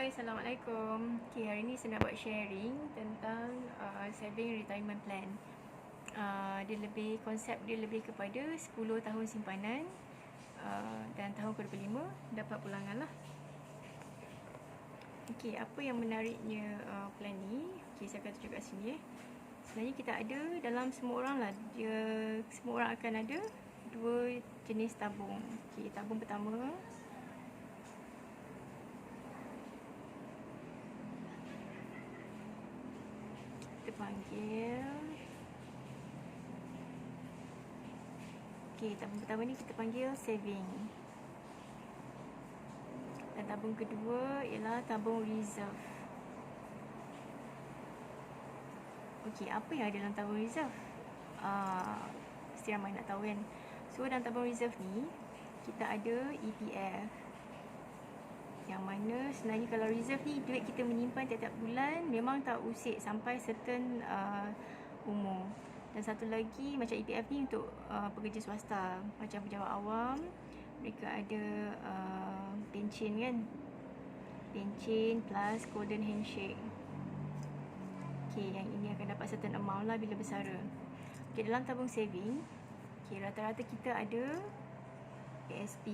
Hai, Assalamualaikum. Okay, hari ni saya nak buat sharing tentang saving retirement plan. Konsep dia lebih kepada 10 tahun simpanan dan tahun ke-25 dapat pulangan lah. Okay, apa yang menariknya plan ni? Okay, saya akan tunjuk kat sini. Sebenarnya kita ada dalam semua orang lah. Semua orang akan ada dua jenis tabung. Okay, tabung pertama, kita panggil, tabung pertama ni kita panggil saving, dan tabung kedua ialah tabung reserve. Apa yang ada dalam tabung reserve? Mesti ramai nak tahu kan. So dalam tabung reserve ni kita ada EPF, yang mana sebenarnya kalau reserve ni duit kita menyimpan tiap-tiap bulan, memang tak usik sampai certain umur. Dan satu lagi macam EPF ni untuk pekerja swasta, macam pejabat awam, mereka ada pencen kan, pencen plus golden handshake. Yang ini akan dapat certain amount lah bila bersara. Dalam tabung saving, rata-rata kita ada ASP,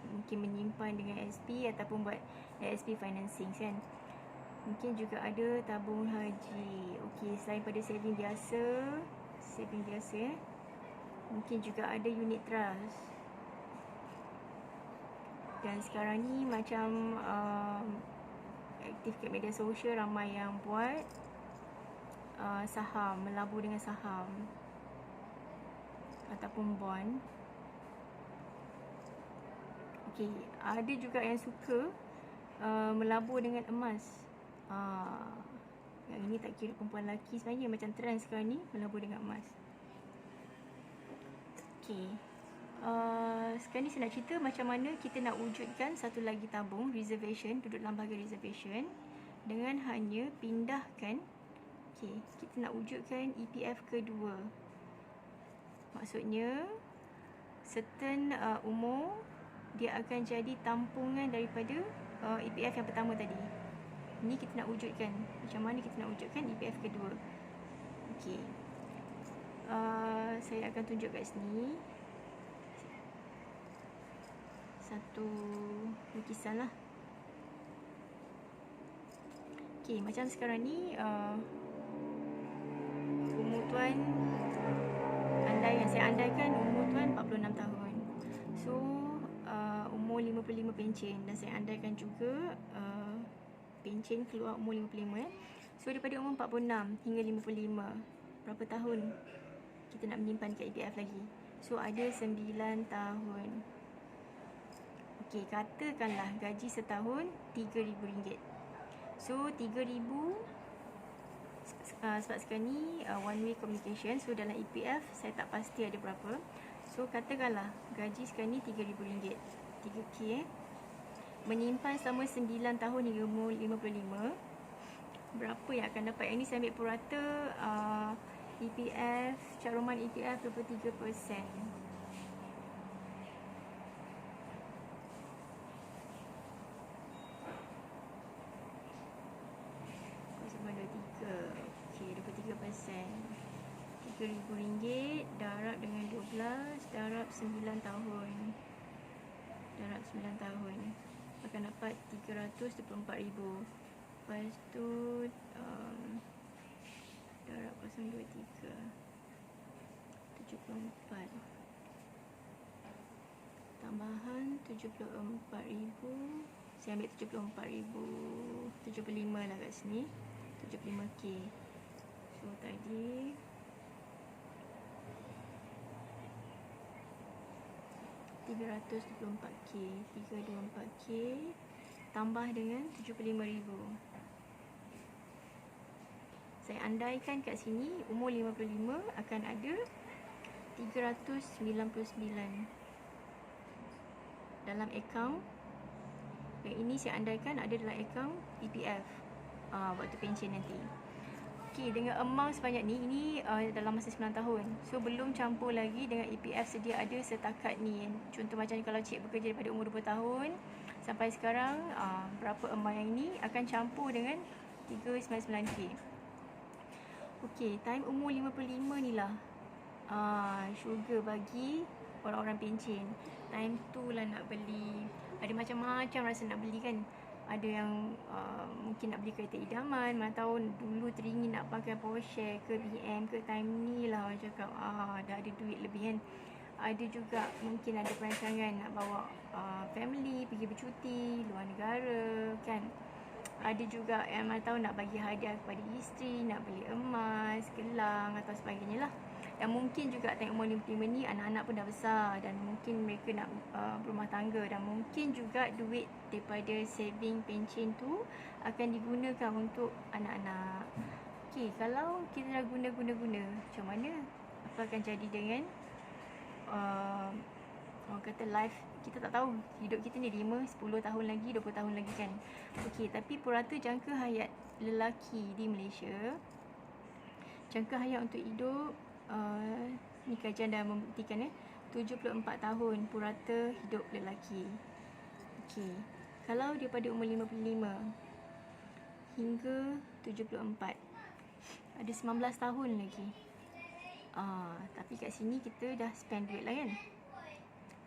mungkin menyimpan dengan ASP ataupun buat ASP financing kan. Mungkin juga ada tabung haji. Selain pada saving biasa, mungkin juga ada unit trust. Dan sekarang ni macam aktif kat media sosial, ramai yang buat saham, melabur dengan saham ataupun bond. Ada juga yang suka melabur dengan emas. Yang ini tak kira perempuan lelaki, sebenarnya macam trend sekarang ni melabur dengan emas. Sekarang ni saya nak cerita macam mana kita nak wujudkan satu lagi tabung reservation, duduk dalam bahagian reservation, dengan hanya pindahkan. Kita nak wujudkan EPF kedua. Maksudnya certain umur dia akan jadi tampungan daripada EPF yang pertama tadi. Ini kita nak wujudkan. Macam mana kita nak wujudkan EPF kedua? Saya akan tunjuk kat sini satu lukisan lah. Macam sekarang ni umur tuan, saya andaikan umur tuan 46 tahun. So umur 55 pencen, dan saya andaikan juga pencen keluar umur 55 So daripada umur 46 hingga 55, berapa tahun kita nak menyimpan kat EPF lagi? So ada 9 tahun. Katakanlah gaji setahun RM3,000. So 3,000 sebab sekarang ni one way communication, so dalam EPF saya tak pasti ada berapa. So katakanlah gaji sekarang ni RM3,000, 3K menyimpan selama 9 tahun hingga umur 55, berapa yang akan dapat? Yang ni saya ambil purata EPF, caruman EPF 23%. RM3,000 darab dengan 12, darab 9 tahun. Akan dapat RM324,000. Lepas tu darab 0.23, 74. Tambahan 74,000. Saya ambil 74,075 lah kat sini. 75K. So tadi RM324K tambah dengan 75,000. Saya andaikan kat sini umur 55 akan ada 399 dalam akaun. Yang ini saya andaikan ada dalam akaun EPF waktu pencen nanti. Dengan amount sebanyak ni, ini dalam masa 9 tahun. So belum campur lagi dengan EPF sedia ada setakat ni. Contoh macam kalau cik bekerja daripada umur 20 tahun Sampai sekarang berapa amount yang ini akan campur dengan 399k. Okey, time umur 55 ni lah sugar bagi orang-orang pencen. Time tu lah nak beli, ada macam-macam rasa nak beli kan. Ada yang mungkin nak beli kereta idaman, mana tahu dulu teringin nak pakai Porsche ke BM ke, time ni lah orang cakap dah ada duit lebih kan. Ada juga mungkin ada perancangan nak bawa family pergi bercuti luar negara kan. Ada juga yang mana tahu nak bagi hadiah kepada isteri, nak beli emas, gelang atau sebagainya lah. Dan mungkin juga time umur 55 ni anak-anak pun dah besar dan mungkin mereka nak berumah tangga, dan mungkin juga duit daripada saving pencen tu akan digunakan untuk anak-anak. Okey, kalau kita dah guna, macam mana? Apa akan jadi dengan orang kata life, kita tak tahu hidup kita ni 5, 10 tahun lagi, 20 tahun lagi kan. Okey, tapi purata jangka hayat lelaki di Malaysia, jangka hayat untuk hidup ni kajian dah membuktikan 74 tahun purata hidup lelaki. Okey, kalau daripada umur 55 hingga 74 ada 19 tahun lagi. Tapi kat sini kita dah spend duit lah kan.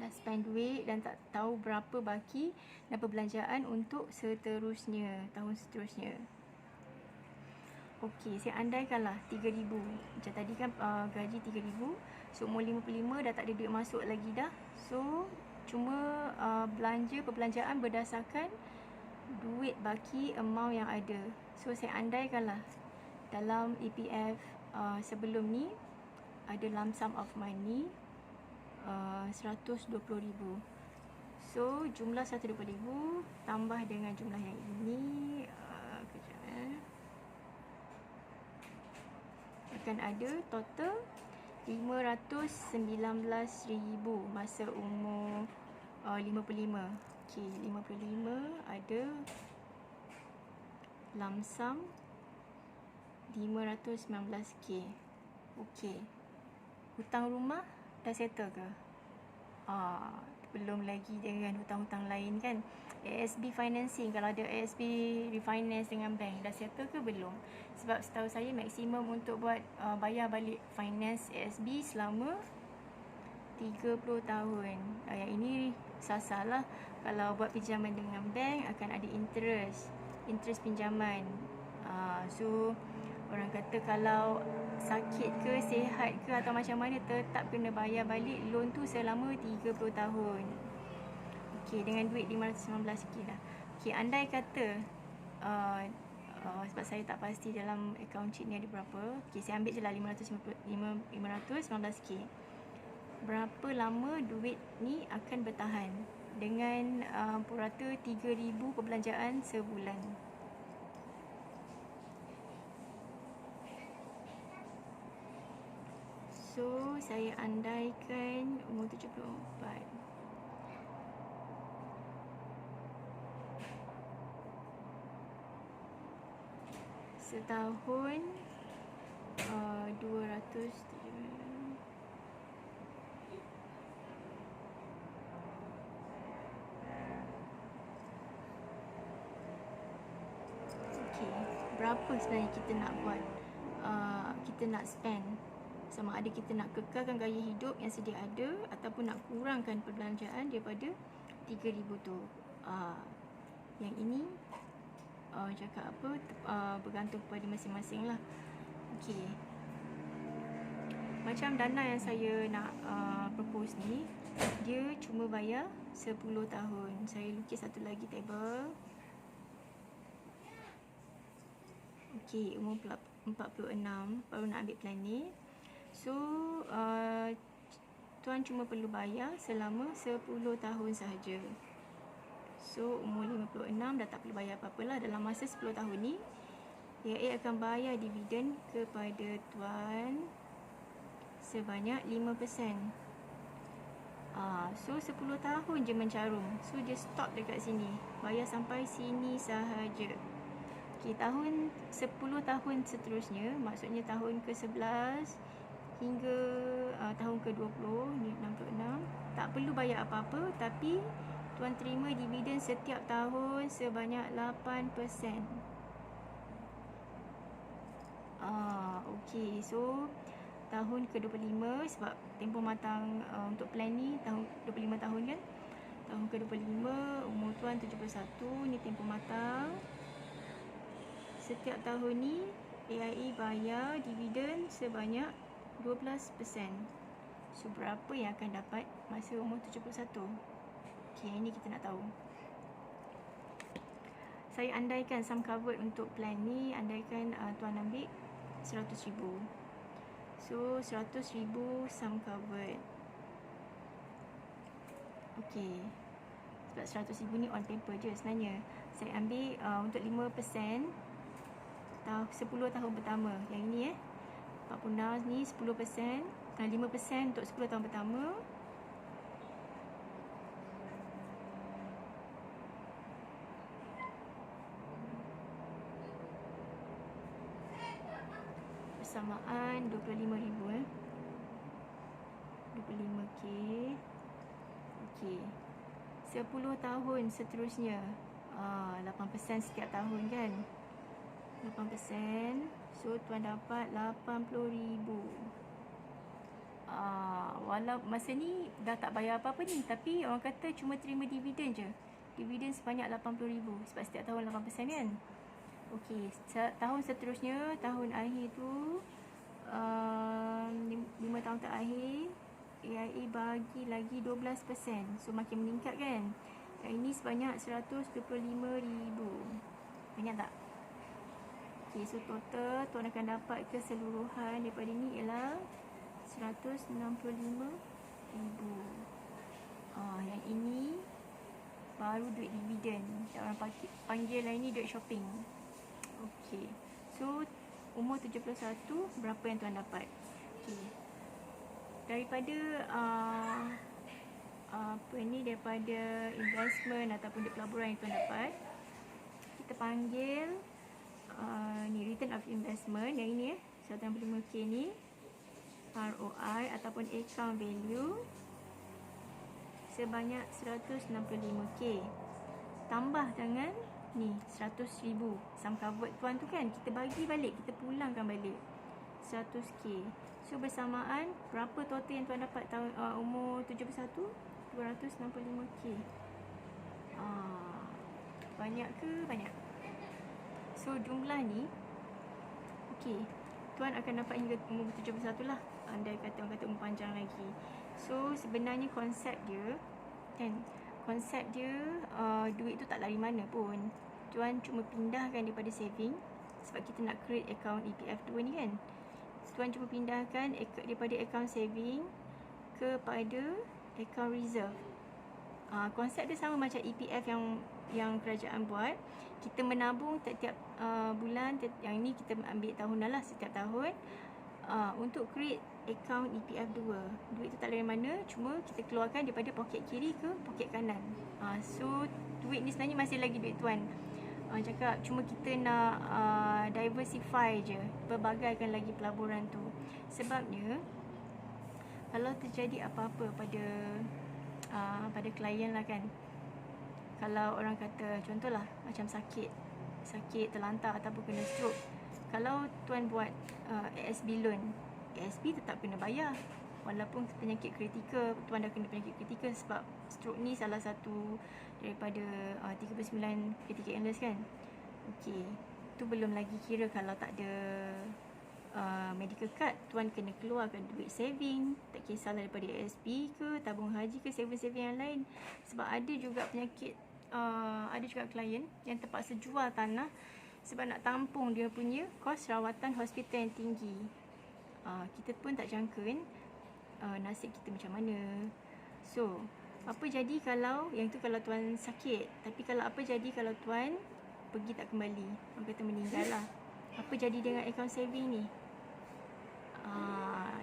Dah spend duit dan tak tahu berapa baki dan perbelanjaan untuk seterusnya, tahun seterusnya. Okey, saya andaikanlah 3,000. Macam tadi kan gaji 3,000. So umur 55 dah tak ada duit masuk lagi dah. So cuma perbelanjaan berdasarkan duit baki amount yang ada. So saya andaikanlah dalam EPF sebelum ni ada lump sum of money 120,000. So jumlah 120,000 tambah dengan jumlah yang ini, kejap akan ada total 519,000 masa umur 55. Okey, 55 ada lump sum 519k. Okey, hutang rumah dah settle ke? Belum lagi dengan hutang-hutang lain kan. ASB financing, kalau ada ASB refinance dengan bank, dah settle ke belum? Sebab setahu saya maksimum untuk buat bayar balik finance ASB selama 30 tahun. Yang ini sasalah, kalau buat pinjaman dengan bank akan ada interest pinjaman. So orang kata kalau sakit ke, sihat ke atau macam mana, tetap kena bayar balik loan tu selama 30 tahun. Okey, dengan duit 519k dah. Okey, andai kata sebab saya tak pasti dalam account sheet ni ada berapa. Okey, saya ambil je lah 519k. Berapa lama duit ni akan bertahan dengan purata 3,000 perbelanjaan sebulan? So, saya andaikan umur 74. Setahun 200. Okey, berapa sebenarnya kita nak buat, kita nak spend? Sama ada kita nak kekalkan gaya hidup yang sedia ada ataupun nak kurangkan perbelanjaan daripada 3,000 tu. Yang ini cakap apa, bergantung kepada masing-masing lah. Okey, macam dana yang saya nak propose ni, dia cuma bayar 10 tahun. Saya lukis satu lagi table. Okey, umur 46 baru nak ambil plan ni. So tuan cuma perlu bayar selama 10 tahun sahaja. So umur 56 dah tak perlu bayar apa-apa lah. Dalam masa 10 tahun ni, AIA akan bayar dividen kepada tuan sebanyak 5%. So 10 tahun je mencarum. So dia stop dekat sini, bayar sampai sini sahaja. Okay, 10 tahun seterusnya, maksudnya tahun ke-11 hingga tahun ke-20 ni 66, tak perlu bayar apa-apa, tapi tuan terima dividen setiap tahun sebanyak 8%. Okey, so tahun ke-25 sebab tempoh matang untuk plan ni tahun 25 tahun kan. Tahun ke-25, umur tuan 71, ni tempoh matang. Setiap tahun ni AIA bayar dividen sebanyak 12%. So berapa yang akan dapat masa umur 71? Okey, ini kita nak tahu. Saya andaikan sum covered untuk plan ni, andaikan tuan ambil 100,000. So 100,000 sum covered. Okey. Sebab 100,000 ni on paper je sebenarnya. Saya ambil untuk 5% 10 tahun pertama. Yang ini 46 ni 10%, 5% untuk 10 tahun pertama. Bersamaan 25,000 25k. Okey. 10 tahun seterusnya 8% setiap tahun kan. 8%. So tuan dapat 80,000. Walau masa ni dah tak bayar apa-apa ni, tapi orang kata cuma terima dividen je. Dividen sebanyak 80,000 sebab setiap tahun 8% kan. Okey, tahun seterusnya, tahun akhir tu 5 tahun terakhir AIA bagi lagi 12%. So makin meningkat kan. Yang ini sebanyak 125,000. Banyak tak? Okey, so total tuan akan dapat keseluruhan daripada ni ialah 165,000. Yang ini baru duit dividen. Orang panggil lain ni duit shopping. Okey. So umur 71 berapa yang tuan dapat? Okey. Daripada daripada investment ataupun duit pelaburan yang tuan dapat, kita panggil ni return of investment yang ini 165k ni ROI ataupun account value sebanyak 165k tambah dengan ni 100,000 sum covered tuan tu kan, kita bagi balik, kita pulangkan balik 100k. So bersamaan berapa total yang tuan dapat tahun umur 71? 265k. Banyak ke? Banyak. So jumlah ni okey, tuan akan dapat hingga umur 71 lah. Andai kata orang kata umur panjang lagi. So sebenarnya konsep dia kan, konsep dia duit tu tak lari mana pun. Tuan cuma pindahkan daripada saving sebab kita nak create account EPF 2 ni kan. Tuan cuma pindahkan daripada account saving kepada account reserve. Konsep dia sama macam EPF yang kerajaan buat. Kita menabung tiap-tiap bulan. Yang ni kita ambil tahunan lah, setiap tahun untuk create account EPF 2. Duit tu tak dari mana, cuma kita keluarkan daripada poket kiri ke poket kanan. So duit ni sebenarnya masih lagi duit tuan. Cakap cuma kita nak diversify je, berbagaikan lagi pelaburan tu. Sebabnya kalau terjadi apa-apa pada klien lah kan, kalau orang kata contohlah macam sakit terlantar ataupun kena stroke, kalau tuan buat ASB loan, ASB tetap kena bayar walaupun penyakit kritikal. Tuan dah kena penyakit kritikal sebab stroke ni salah satu daripada 39 critical illness kan. Okey, tu belum lagi kira kalau tak ada medical card, tuan kena keluarkan duit saving, tak kisahlah daripada ASB ke, tabung haji ke, saving yang lain. Sebab ada juga penyakit, ada juga klien yang terpaksa jual tanah sebab nak tampung dia punya kos rawatan hospital yang tinggi. Kita pun tak jangka kan nasib kita macam mana. So apa jadi kalau yang tu kalau tuan sakit, tapi kalau apa jadi kalau tuan pergi tak kembali, orang kata meninggal lah, apa jadi dengan account saving ni?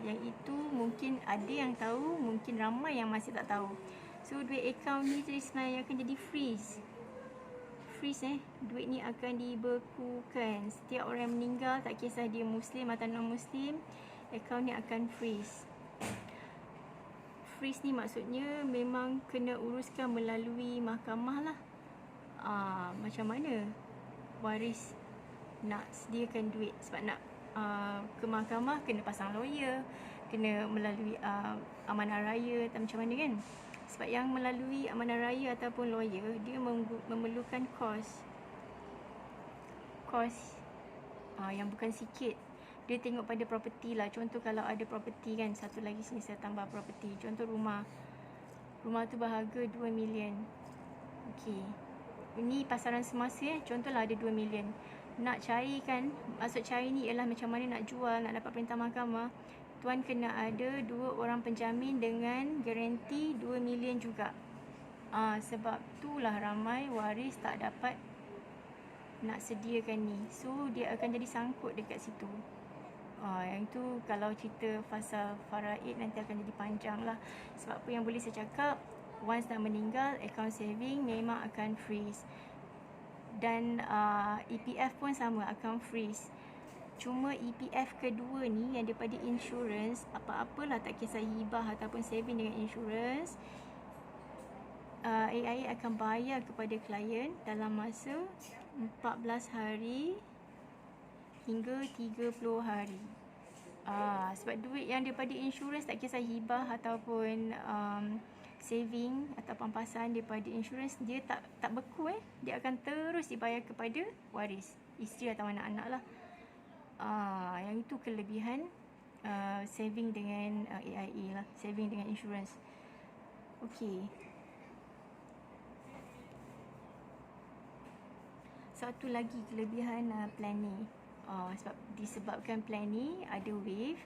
Yang itu mungkin ada yang tahu, mungkin ramai yang masih tak tahu. So duit account ni jadi sebenarnya akan jadi freeze. Duit ni akan dibekukan. Setiap orang yang meninggal, tak kisah dia Muslim atau non-Muslim, account ni akan freeze. freeze ni maksudnya memang kena uruskan melalui mahkamah lah. Macam mana waris nak sediakan duit, sebab nak ke mahkamah kena pasang lawyer, kena melalui amanah raya atau macam mana kan. Sebab yang melalui amanah raya ataupun lawyer, dia memerlukan kos yang bukan sikit. Dia tengok pada property lah. Contoh kalau ada property kan, satu lagi sini saya tambah property. Contoh rumah tu berharga 2 million. Okey, ini pasaran semasa contohlah ada 2 million. Nak cairkan, maksud cair ni ialah macam mana nak jual, nak dapat perintah mahkamah, tuan kena ada 2 orang penjamin dengan garanti 2 million juga. Sebab itulah ramai waris tak dapat nak sediakan ni. So dia akan jadi sangkut dekat situ. Yang tu kalau cerita pasal faraid nanti akan jadi panjang lah. Sebab apa yang boleh saya cakap, once dah meninggal, account saving memang akan freeze. Dan EPF pun sama, akan freeze. Cuma EPF kedua ni yang daripada insurance, apa-apalah tak kisah hibah ataupun saving dengan insurance, AIA akan bayar kepada klien dalam masa 14 hari hingga 30 hari. Sebab duit yang daripada insurance tak kisah hibah ataupun saving atau pampasan daripada insurance, dia tak beku dia akan terus dibayar kepada waris, isteri atau anak-anak lah. Yang itu kelebihan saving dengan AIA lah, saving dengan insurance. Okey. Satu lagi kelebihan plan ni, sebab disebabkan plan ni ada waive.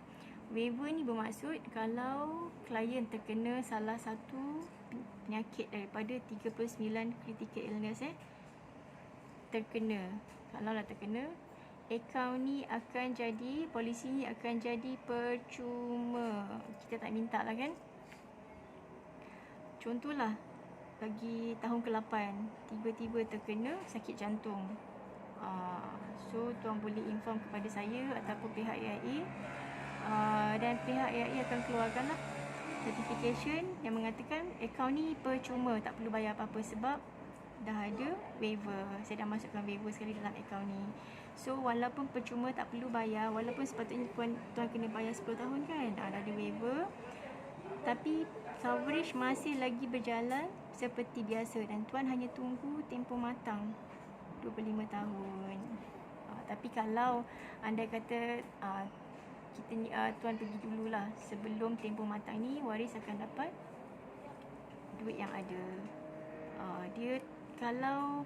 Waiver ni bermaksud kalau klien terkena salah satu penyakit daripada 39 critical illness terkena, kalau lah terkena, akaun ni akan jadi, polisi ni akan jadi percuma. Kita tak minta lah kan. Contohlah bagi tahun ke-8 tiba-tiba terkena sakit jantung, so tuan boleh inform kepada saya ataupun pihak AIA, dan pihak AIA akan keluarkan lah certification yang mengatakan akaun ni percuma, tak perlu bayar apa-apa sebab dah ada waiver. Saya dah masukkan waiver sekali dalam akaun ni. So walaupun percuma tak perlu bayar, walaupun sepatutnya tuan kena bayar 10 tahun kan, dah ada waiver, tapi coverage masih lagi berjalan seperti biasa dan tuan hanya tunggu tempoh matang 25 tahun. Tapi kalau andai kata tuan pergi dululah sebelum tempoh matang ni, waris akan dapat duit yang ada. Dia kalau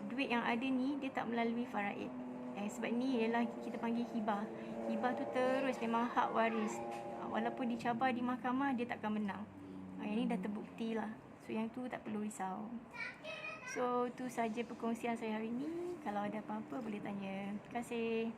duit yang ada ni dia tak melalui faraid. Sebab ni ialah kita panggil hibah. Hibah tu terus memang hak waris. Walaupun dicabar di mahkamah, dia takkan menang. Yang ni dah terbukti lah. So yang tu tak perlu risau. So tu saja perkongsian saya hari ni. Kalau ada apa-apa boleh tanya. Terima kasih.